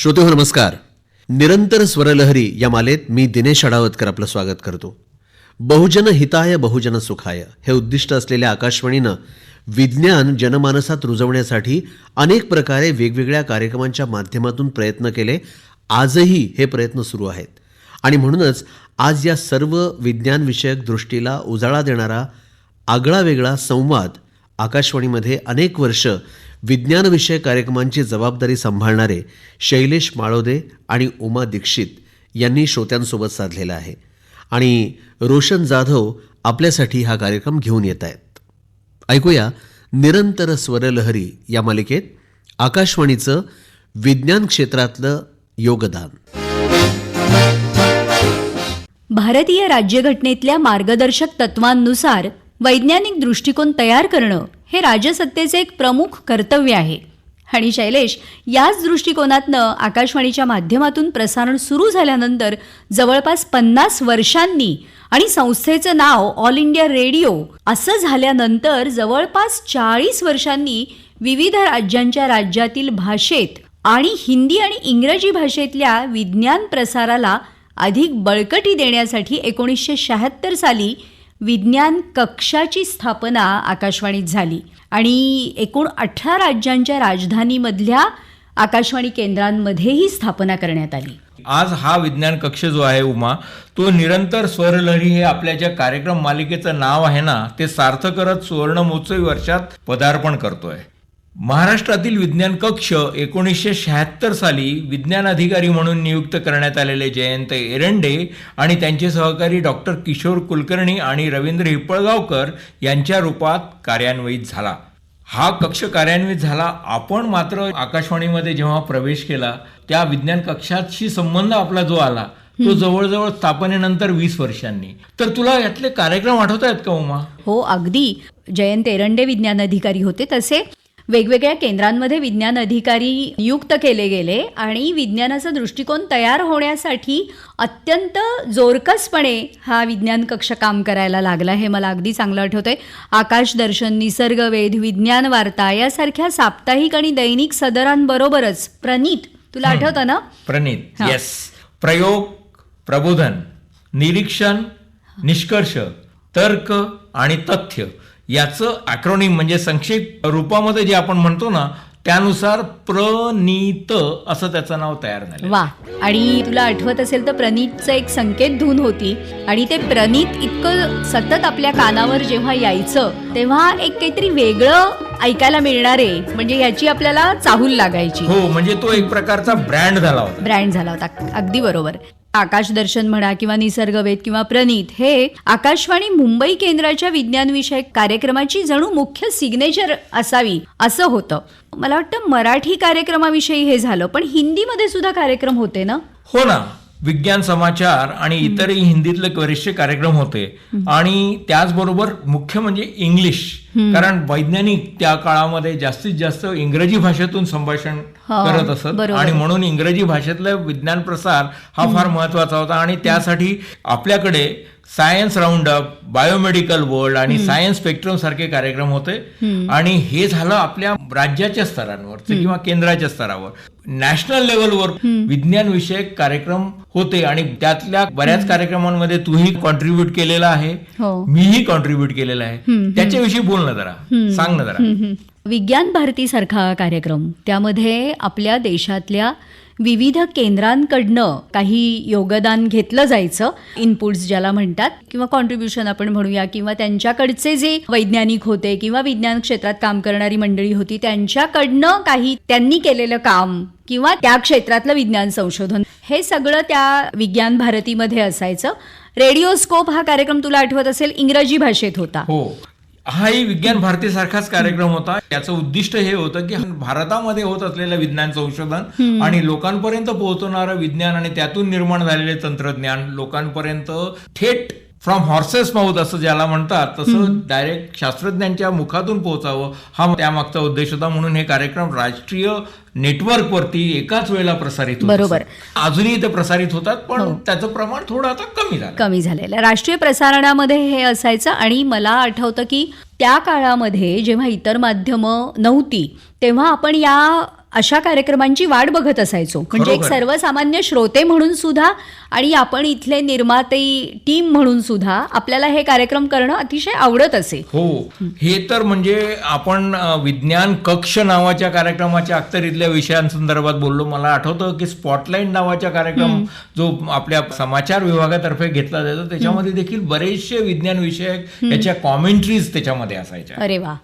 श्रोतेहो नमस्कार. निरंतर स्वरलहरी या मालेत मी दिनेश अडावतकर आपलं स्वागत करतो. बहुजन हिताय बहुजन सुखाय हे उद्दिष्ट असलेल्या आकाशवाणीनं विज्ञान जनमानसात रुजवण्यासाठी अनेक प्रकारे वेगवेगळ्या कार्यक्रमांच्या माध्यमातून प्रयत्न केले. आजही हे प्रयत्न सुरू आहेत आणि म्हणूनच आज या सर्व विज्ञानविषयक दृष्टीला उजाळा देणारा आगळा वेगळा संवाद आकाशवाणीमध्ये अनेक वर्ष विज्ञानविषयक कार्यक्रमांची जबाबदारी सांभाळणारे शैलेश माळोदे आणि उमा दीक्षित यांनी श्रोत्यांसोबत साधलेला आहे आणि रोशन जाधव आपल्यासाठी हा कार्यक्रम घेऊन येत आहेत. ऐकूया निरंतर स्वरलहरी या मालिकेत आकाशवाणीचं विज्ञान क्षेत्रातलं योगदान. भारतीय राज्यघटनेतल्या मार्गदर्शक तत्वांनुसार वैज्ञानिक दृष्टिकोन तयार करणं हे राजसत्तेचे एक प्रमुख कर्तव्य आहे आणि शैलेश, याच दृष्टिकोनातनं आकाशवाणीच्या माध्यमातून प्रसारण सुरू झाल्यानंतर जवळपास 50 वर्षांनी आणि संस्थेचं नाव ऑल इंडिया रेडिओ असं झाल्यानंतर जवळपास 40 वर्षांनी विविध राज्यांच्या राज्यातील भाषेत आणि हिंदी आणि इंग्रजी भाषेतल्या विज्ञान प्रसाराला अधिक बळकटी देण्यासाठी 1976 साली विज्ञान कक्षाची स्थापना आकाशवाणीत झाली आणि एकूण 18 राज्यांच्या राजधानीमधल्या आकाशवाणी केंद्रांमध्येही स्थापना करण्यात आली. आज हा विज्ञान कक्ष जो आहे उमा, तो निरंतर स्वरलहरी हे आपल्या ज्या कार्यक्रम मालिकेचं नाव आहे ना, ते सार्थ करत सुवर्णमहोत्सवी वर्षात पदार्पण करतोय. महाराष्ट्रातील विज्ञान कक्ष 1976 साली विज्ञान अधिकारी म्हणून नियुक्त करण्यात आलेले जयंत एरंडे आणि त्यांचे सहकारी डॉक्टर किशोर कुलकर्णी आणि रवींद्र हिप्पळगावकर यांच्या रूपात कार्यान्वित झाला. हा कक्ष कार्यान्वित झाला. आपण मात्र आकाशवाणीमध्ये जेव्हा प्रवेश केला त्या विज्ञान कक्षाशी संबंध आपला जो आला तो जवळजवळ स्थापनेनंतर 20 वर्षांनी. तर तुला यातले कार्यक्रम आठवत आहेत का उमा? हो, अगदी. जयंत एरंडे विज्ञान अधिकारी होते, तसे वेगवेगळ्या केंद्रांमध्ये विज्ञान अधिकारी नियुक्त केले गेले आणि विज्ञानाचा दृष्टिकोन तयार होण्यासाठी अत्यंत जोरकसपणे हा विज्ञान कक्ष काम करायला लागला. हे मला अगदी चांगलं आठवतंय. आकाशदर्शन, निसर्गवेध, विज्ञान वार्ता यासारख्या साप्ताहिक आणि दैनिक सदरांबरोबरच प्रनीत, तुला आठवतं ना? प्रनीत, येस. प्रयोग, प्रबोधन, निरीक्षण, निष्कर्ष, तर्क आणि तथ्य याचं ॲक्रोनिम म्हणजे संक्षिप्त रूपामध्ये जे आपण म्हणतो ना, त्यानुसार प्रनीत असं त्याचं नाव तयार झालं. वा. आणि तुला आठवत असेल तर प्रनीतचं एक संकेत धून होती आणि ते प्रनीत इतकं सतत आपल्या कानावर जेव्हा यायचं तेव्हा एक काहीतरी वेगळं ऐकायला मिळणारे, म्हणजे याची आपल्याला चाहूल लागायची. हो, म्हणजे तो एक प्रकारचा ब्रँड झाला होता. अगदी बरोबर. आकाशदर्शन म्हणा किंवा निसर्गवेध किंवा प्रनीत हे आकाशवाणी मुंबई केंद्राच्या विज्ञानविषयक कार्यक्रमाची जणू मुख्य सिग्नेचर असावी असं होतं. मला वाटतं मराठी कार्यक्रमाविषयी हे झालं, पण हिंदीमध्ये सुद्धा कार्यक्रम होते ना? हो ना, विज्ञान समाचार आणि इतरही हिंदीतले बरेचसे कार्यक्रम होते आणि त्याचबरोबर मुख्य म्हणजे इंग्लिश, कारण वैज्ञानिक त्या काळामध्ये जास्तीत जास्त इंग्रजी भाषेतून संभाषण करत असत आणि म्हणून इंग्रजी भाषेतलं विज्ञान प्रसार हा फार महत्वाचा होता आणि त्यासाठी आपल्याकडे science round up, biomedical world आणि सायन्स स्पेक्ट्रम सारखे कार्यक्रम होते. आणि हे झालं आपल्या राज्याच्या स्तरांवर किंवा केंद्राच्या स्तरावर. नॅशनल लेवलवर विज्ञान विषयक कार्यक्रम होते आणि त्यातल्या बऱ्याच कार्यक्रमांमध्ये तूही कॉन्ट्रीब्युट केलेला आहे, मीही कॉन्ट्रीब्युट केलेला आहे. त्याच्याविषयी बोल ना जरा, सांग ना जरा. विज्ञान भारती सारखा कार्यक्रम, त्यामध्ये आपल्या देशातल्या विविध केंद्रांकडनं काही योगदान घेतलं जायचं, इनपुट्स ज्याला म्हणतात किंवा कॉन्ट्रीब्युशन आपण म्हणूया, किंवा त्यांच्याकडचे जे वैज्ञानिक होते किंवा विज्ञान क्षेत्रात काम करणारी मंडळी होती त्यांच्याकडनं काही त्यांनी केलेलं काम किंवा त्या क्षेत्रातलं विज्ञान संशोधन हे सगळं त्या विज्ञान भारतीमध्ये असायचं. रेडिओस्कोप हा कार्यक्रम तुला आठवत असेल इंग्रजी भाषेत होता. हो, हाही विज्ञान भारती सारखाच कार्यक्रम होता. याचं उद्दिष्ट हे होतं की भारतामध्ये होत असलेलं विज्ञान संशोधन आणि लोकांपर्यंत पोहोचवणारं विज्ञान आणि त्यातून निर्माण झालेले तंत्रज्ञान लोकांपर्यंत थेट फ्रॉम हॉर्सेस माउथ असं ज्याला म्हणतात तसं डायरेक्ट शास्त्रज्ञांच्या मुखातून पोहोचावं, हा त्यामागचा उद्देश होता. म्हणून हे कार्यक्रम राष्ट्रीय नेटवर्कवरती एकाच वेळेला प्रसारित होत. बरोबर. अजूनही ते प्रसारित होतात, पण त्याचं प्रमाण थोडं आता कमी झालेलं. राष्ट्रीय प्रसारणामध्ये हे असायचं आणि मला आठवतं की त्या काळामध्ये जेव्हा इतर माध्यमं नव्हती तेव्हा आपण या अशा कार्यक्रमांची वाट बघत असायचो. म्हणजे एक खरोखर. सर्वसामान्य श्रोते म्हणून सुद्धा आणि आपण इथले निर्माते टीम म्हणून सुद्धा आपल्याला हे कार्यक्रम करणं अतिशय आवडत असे. हो, हे तर म्हणजे आपण विज्ञान कक्ष नावाच्या कार्यक्रमाच्या अखत्यारीतल्या विषयांसंदर्भात बोललो. मला आठवतं की स्पॉटलाईट नावाचा कार्यक्रम जो आपल्या समाचार विभागातर्फे घेतला जायचा, त्याच्यामध्ये देखील बरेचसे विज्ञान विषयक याच्या कॉमेंट्रीज त्याच्यामध्ये असायच्या. अरे वा.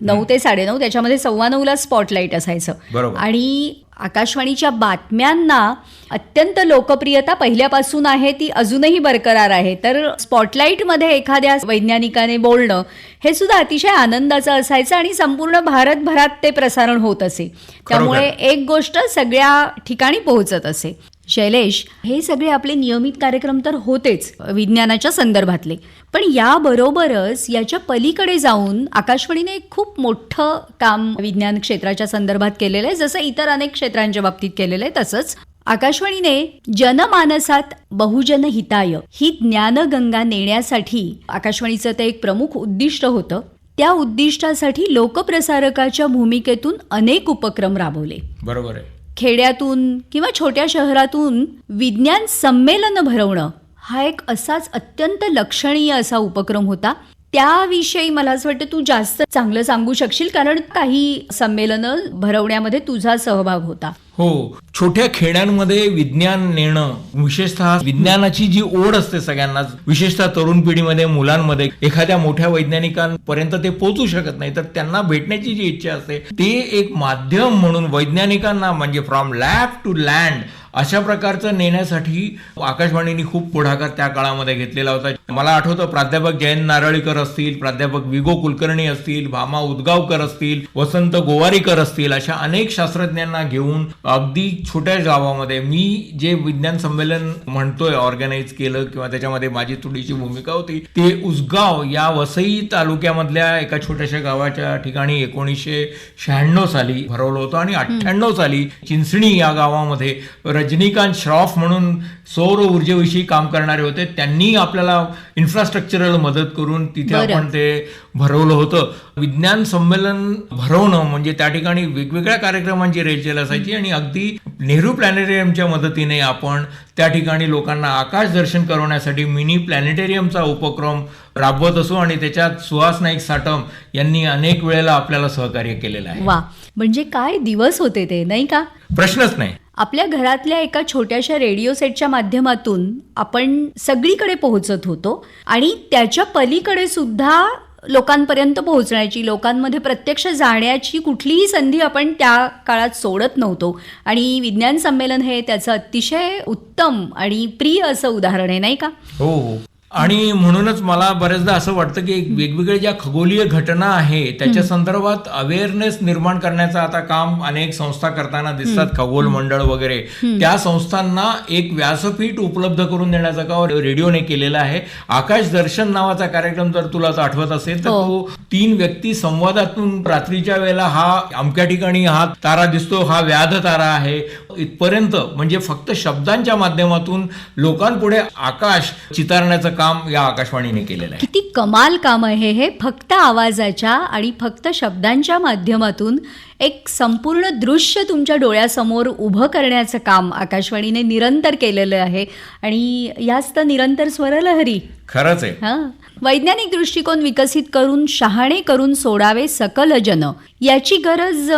9 ते 9:30 त्याच्यामध्ये 9:15 स्पॉटलाईट असायचं. बरोबर. आणि आकाशवाणीच्या बातम्यांना अत्यंत लोकप्रियता पहिल्यापासून आहे, ती अजूनही बरकरार आहे. तर स्पॉटलाईटमध्ये एखाद्या वैज्ञानिकाने बोलणं हे सुद्धा अतिशय आनंदाचं असायचं आणि संपूर्ण भारतभरात ते प्रसारण होत असे. त्यामुळे एक गोष्ट सगळ्या ठिकाणी पोहोचत असे. शैलेश, हे सगळे आपले नियमित कार्यक्रम तर होतेच विज्ञानाच्या संदर्भातले, पण याबरोबरच याच्या पलीकडे जाऊन आकाशवाणीने एक खूप मोठं काम विज्ञान क्षेत्राच्या संदर्भात केलेलं आहे, जसं इतर अनेक क्षेत्रांच्या बाबतीत केलेलं आहे. तसंच आकाशवाणीने जनमानसात बहुजन हिताय ही ज्ञानगंगा नेण्यासाठी आकाशवाणीचं ते एक प्रमुख उद्दिष्ट होतं. त्या उद्दिष्टासाठी लोकप्रसारकाच्या भूमिकेतून अनेक उपक्रम राबवले. बरोबर आहे. खेड्यातून किंवा छोट्या शहरातून विज्ञान संमेलन भरवणं हा एक असाच अत्यंत लक्षणीय असा उपक्रम होता. त्याविषयी मला असं वाटतं तू जास्त चांगलं सांगू शकशील, कारण काही संमेलनं भरवण्यामध्ये तुझा सहभाग होता. हो, छोट्या खेड्यांमध्ये विज्ञान नेणं, विशेषतः विज्ञानाची जी ओढ असते सगळ्यांनाच, विशेषतः तरुण पिढीमध्ये, मुलांमध्ये, एखाद्या मोठ्या वैज्ञानिकांपर्यंत ते पोहोचू शकत नाही, तर त्यांना भेटण्याची जी इच्छा असते ते एक माध्यम म्हणून वैज्ञानिकांना म्हणजे फ्रॉम लॅब टू लँड अशा प्रकारचं नेण्यासाठी आकाशवाणीने खूप पुढाकार त्या काळामध्ये घेतलेला होता. मला आठवतं प्राध्यापक जयंत नारळीकर असतील, प्राध्यापक विगो कुलकर्णी असतील, भामा उदगावकर असतील, वसंत गोवारीकर असतील, अशा अनेक शास्त्रज्ञांना घेऊन अगदी छोट्या गावामध्ये मी जे विज्ञान संमेलन म्हणतोय ऑर्गनाईज केलं किंवा त्याच्यामध्ये माझी थोडीशी भूमिका होती, ते उसगाव या वसई तालुक्यामधल्या एका छोट्याशा गावाच्या ठिकाणी 1996 साली भरवलं होतं. आणि 98 साली चिंचणी या गावामध्ये रजनीकांत श्रॉफ म्हणून सौर ऊर्जेविषयी काम करणारे होते, त्यांनी आपल्याला इन्फ्रास्ट्रक्चरल मदत करून तिथे आपण ते भरवलं होतं. विज्ञान संमेलन भरवणं म्हणजे त्या ठिकाणी वेगवेगळ्या कार्यक्रमांची रेलचेल असायची आणि अगदी नेहरू प्लॅनेटरियमच्या मदतीने आपण त्या ठिकाणी लोकांना आकाश दर्शन करवण्यासाठी मिनी प्लॅनेटेरियमचा उपक्रम राबवत असू आणि त्याच्यात सुहास नाईक साटम यांनी अनेक वेळेला आपल्याला सहकार्य केलेलं आहे. वा, म्हणजे काय दिवस होते ते, नाही का? प्रश्नच नाही. आपल्या घरातल्या एका छोट्याशा रेडिओ सेटच्या माध्यमातून आपण सगळीकडे पोहोचत होतो आणि त्याच्या पलीकडे सुद्धा लोकांपर्यंत पोहोचण्याची, लोकांमध्ये प्रत्यक्ष जाण्याची कुठलीही संधी आपण त्या काळात सोडत नव्हतो. आणि विज्ञान संमेलन हे त्याचं अतिशय उत्तम आणि प्रिय असं उदाहरण आहे, नाही का? हो हो. आणि म्हणूनच मला बरेचदा असं वाटतं की वेगवेगळ्या ज्या खगोलीय घटना आहे त्याच्या संदर्भात अवेअरनेस निर्माण करण्याचं आता काम अनेक संस्था करताना दिसतात, खगोल मंडळ वगैरे. त्या संस्थांना एक व्यासपीठ उपलब्ध करून देण्याचा काम रेडिओने केलेला आहे. आकाश दर्शन नावाचा कार्यक्रम जर तुला आठवत असेल तर तो 3 व्यक्ती संवादातून रात्रीच्या वेळेला हा अमक्या ठिकाणी हा तारा दिसतो, हा व्याध तारा आहे, इथपर्यंत म्हणजे फक्त शब्दांच्या माध्यमातून लोकांपुढे आकाश चितारण्याचं काम या आकाशवाणीने केलेलं आहे. किती कमाल काम आहे हे. फक्त आवाजाच्या आणि फक्त शब्दांच्या माध्यमातून एक संपूर्ण दृश्य तुमच्या डोळ्यासमोर उभं करण्याचं काम आकाशवाणीने निरंतर केलेलं आहे. आणि याच तर निरंतर स्वरलहरी. खरंच आहे. हां, वैज्ञानिक दृष्टिकोन विकसित करून शहाणे करून सोडावे सकल जन, याची गरज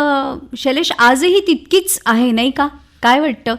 शैलेश आजही तितकीच आहे, नाही का? काय वाटतं?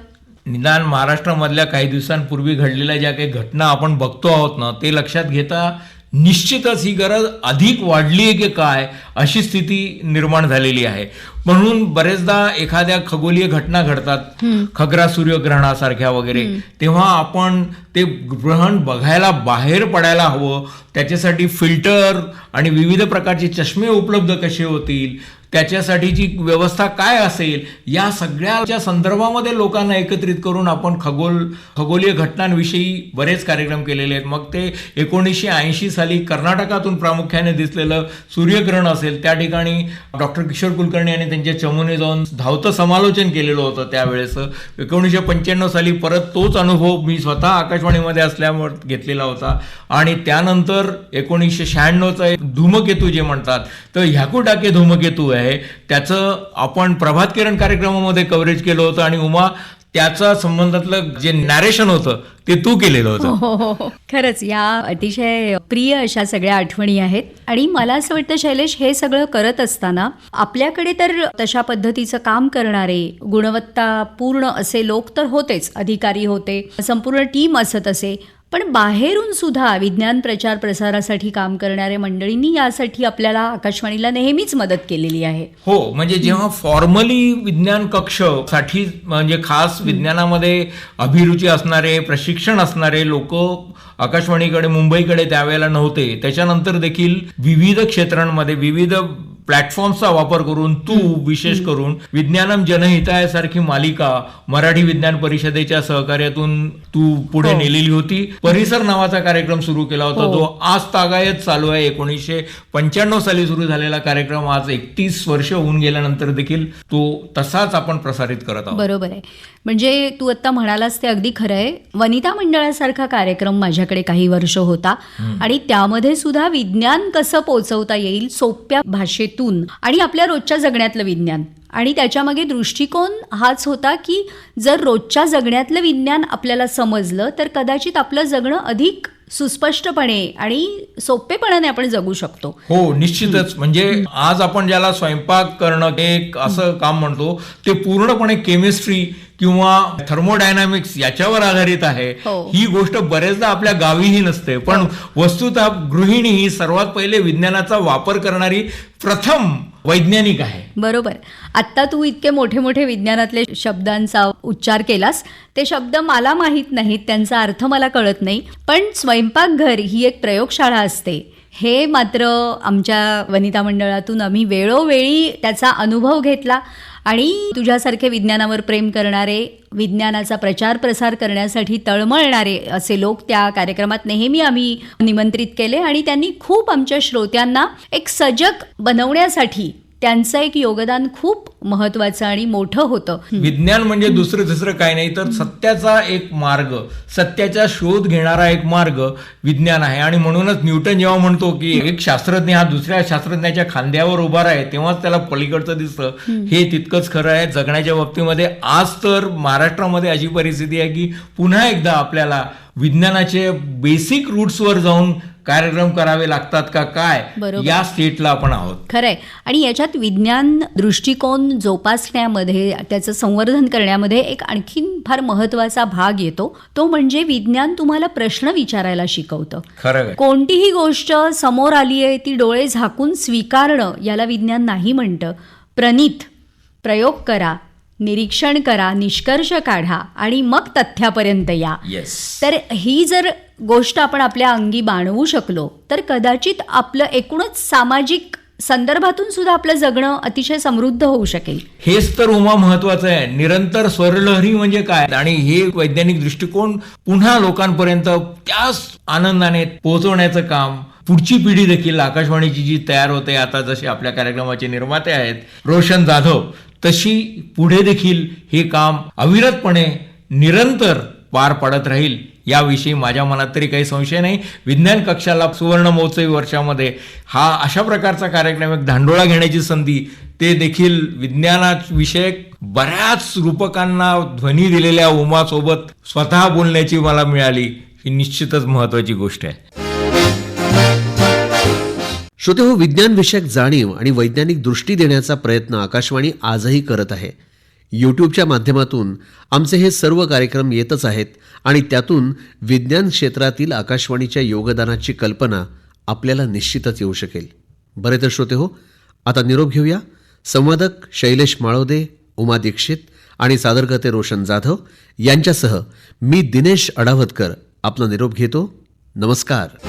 निदान महाराष्ट्रामधल्या काही दिवसांपूर्वी घडलेल्या ज्या काही घटना आपण बघतो आहोत ना, ते लक्षात घेता निश्चितच ही गरज अधिक वाढली आहे की काय अशी स्थिती निर्माण झालेली आहे. म्हणून बरेचदा एखाद्या खगोलीय घटना घडतात, खग्रा सूर्यग्रहणासारख्या वगैरे, तेव्हा आपण ते ग्रहण बघायला बाहेर पडायला हवं. त्याच्यासाठी फिल्टर आणि विविध प्रकारचे चष्मे उपलब्ध कसे होतील, त्याच्यासाठीची व्यवस्था काय असेल, या सगळ्याच्या संदर्भामध्ये लोकांना एकत्रित करून आपण खगोलीय घटनांविषयी बरेच कार्यक्रम केलेले आहेत. मग ते 1980 साली कर्नाटकातून प्रामुख्याने दिसलेलं सूर्यग्रहण असेल, त्या ठिकाणी डॉक्टर किशोर कुलकर्णी यांनी त्यांच्या चमूने जाऊन धावतं समालोचन केलेलं होतं त्यावेळेस. 1995 साली परत तोच अनुभव मी स्वतः आकाशवाणीमध्ये असल्यामुळे घेतलेला होता. आणि त्यानंतर 1996चा धूमकेतू जे म्हणतात, तर ह्याकू टाके धूमकेतू आहे त्याचं आपण प्रभात किरण कार्यक्रमामध्ये कव्हरेज केलं होतं आणि उमा त्याचा संबंधातलं जे नॅरेशन होतं ते तू केलेलं होतं. हो. खरंच या अतिशय प्रिय अशा सगळ्या आठवणी आहेत. आणि मला असं वाटतं शैलेश, हे सगळं करत असताना आपल्याकडे तर तशा पद्धतीचं काम करणारे गुणवत्तापूर्ण असे लोक तर होतेच, अधिकारी होते, संपूर्ण टीम असत असे, पण बाहेरून सुद्धा विज्ञान प्रचार प्रसारासाठी काम करणाऱ्या मंडळींनी यासाठी आपल्याला आकाशवाणीला नेहमीच मदत केलेली आहे. हो, म्हणजे जेव्हा फॉर्मली विज्ञान कक्ष साठी म्हणजे खास विज्ञानामध्ये अभिरुची असणारे प्रशिक्षण असणारे लोक आकाशवाणीकडे मुंबईकडे त्यावेळेला नव्हते, त्याच्यानंतर देखील विविध क्षेत्रांमध्ये विविध प्लॅटफॉर्मचा वापर करून तू विशेष करून विज्ञानम जनहिताय सारखी मालिका मराठी विज्ञान परिषदेच्या सहकार्यातून तू पुढे नेलेली होती. परिसर नावाचा कार्यक्रम सुरू केला होता, जो आज तागायत चालू आहे. 1995 साली सुरू झालेला कार्यक्रम आज 31 वर्ष होऊन गेल्यानंतर देखील तो तसाच आपण प्रसारित करत आहोत. बरोबर आहे. म्हणजे तू आता म्हणालास ते अगदी खरं आहे. वनिता मंडळासारखा कार्यक्रम माझ्याकडे काही वर्ष होता आणि त्यामध्ये सुद्धा विज्ञान कसं पोहोचवता येईल सोप्या भाषेतून आणि आपल्या रोजच्या जगण्यातलं विज्ञान, आणि त्याच्यामागे दृष्टिकोन हाच होता की जर रोजच्या जगण्यातलं विज्ञान आपल्याला समजलं तर कदाचित आपलं जगणं अधिक सुस्पष्टपणे आणि सोपेपणाने आपण जगू शकतो. हो, निश्चितच. म्हणजे आज आपण ज्याला स्वयंपाक करणं एक असं काम म्हणतो ते पूर्णपणे केमिस्ट्री किंवा थर्मोडायनामिक्स याच्यावर आधारित आहे. ही गोष्ट बरेचदा आपल्या गावीही नसते, पण वस्तुतः गृहिणी ही सर्वात पहिले विज्ञानाचा वापर करणारी प्रथम वैज्ञानिक आहे. बरोबर. आत्ता तू इतके मोठे मोठे विज्ञानातले शब्दांचा उच्चार केलास, ते शब्द मला माहीत नाहीत, त्यांचा अर्थ मला कळत नाही, पण स्वयंपाकघर ही एक प्रयोगशाळा असते हे मात्र आमच्या वनिता मंडळातून आम्ही वेळोवेळी त्याचा अनुभव घेतला. आणि तुझ्यासारखे विज्ञानावर प्रेम करणारे, विज्ञानाचा प्रचार प्रसार करण्यासाठी तळमळणारे असे लोक त्या कार्यक्रमात नेहमी आम्ही निमंत्रित केले आणि त्यांनी खूप आमच्या श्रोत्यांना एक सजग बनवण्यासाठी त्यांचं एक योगदान खूप महत्वाचं आणि मोठं होतं. विज्ञान म्हणजे दुसरं काही नाही तर सत्याचा एक मार्ग, सत्याचा शोध घेणारा एक मार्ग विज्ञान आहे. आणि म्हणूनच न्यूटन जेव्हा म्हणतो की एक शास्त्रज्ञ हा दुसऱ्या शास्त्रज्ञाच्या खांद्यावर उभा आहे तेव्हाच त्याला पलीकडचं दिसतं, हे तितकंच खरं आहे जगण्याच्या बाबतीमध्ये. आज तर महाराष्ट्रामध्ये अशी परिस्थिती आहे की पुन्हा एकदा आपल्याला विज्ञानाचे बेसिक रूट्सवर जाऊन कार्यक्रम करावे लागतात का काय, या स्टेटला आपण आहोत. खरंय. आणि याच्यात विज्ञान दृष्टिकोन जोपासण्यामध्ये, त्याचं संवर्धन करण्यामध्ये एक आणखीन फार महत्वाचा भाग येतो, तो म्हणजे विज्ञान तुम्हाला प्रश्न विचारायला शिकवतं. खरं, कोणतीही गोष्ट समोर आली आहे ती डोळे झाकून स्वीकारणं याला विज्ञान नाही म्हणतं. प्रणित, प्रयोग करा, निरीक्षण करा, निष्कर्ष काढा आणि मग तथ्यापर्यंत या. तर ही जर गोष्ट आपण आपल्या अंगी बाणवू शकलो तर कदाचित आपलं एकूणच सामाजिक संदर्भातून सुद्धा आपलं जगणं अतिशय समृद्ध होऊ शकेल. हेच तर उमा महत्वाचं आहे. निरंतर स्वरलहरी म्हणजे काय, आणि हे वैज्ञानिक दृष्टिकोन पुन्हा लोकांपर्यंत त्याच आनंदाने पोहोचवण्याचं काम पुढची पिढी देखील आकाशवाणीची जी तयार होते आता, जसे आपल्या कार्यक्रमाचे निर्माते आहेत रोशन जाधव, तशी पुढे देखील हे काम अविरतपणे निरंतर पार पडत राहील याविषयी माझ्या मनात तरी काही संशय नाही. विज्ञान कक्षाला सुवर्ण महोत्सवी वर्षामध्ये हा अशा प्रकारचा कार्यक्रम एक धांडोळा घेण्याची संधी, ते देखील विज्ञानाविषयक बऱ्याच रूपकांना ध्वनी दिलेल्या उमासोबत स्वतः बोलण्याची मला मिळाली, ही निश्चितच महत्वाची गोष्ट आहे. श्रोतेहो, विज्ञान विषयक जाणीव आणि वैज्ञानिक दृष्टी देण्याचा प्रयत्न आकाशवाणी आजही करत आहे. यूट्यूबच्या माध्यमातून आमचे हे सर्व कार्यक्रम येतच आहेत आणि त्यातून विज्ञान क्षेत्रातील आकाशवाणीच्या योगदानाची कल्पना आपल्याला निश्चितच येऊ शकेल. बरे तर श्रोतेहो, आता निरोप घेऊया. संवादक शैलेश माळोदे, उमा दीक्षित आणि सादरकर्ते रोशन जाधव यांच्यासह मी दिनेश अडावतकर आपला निरोप घेतो. नमस्कार.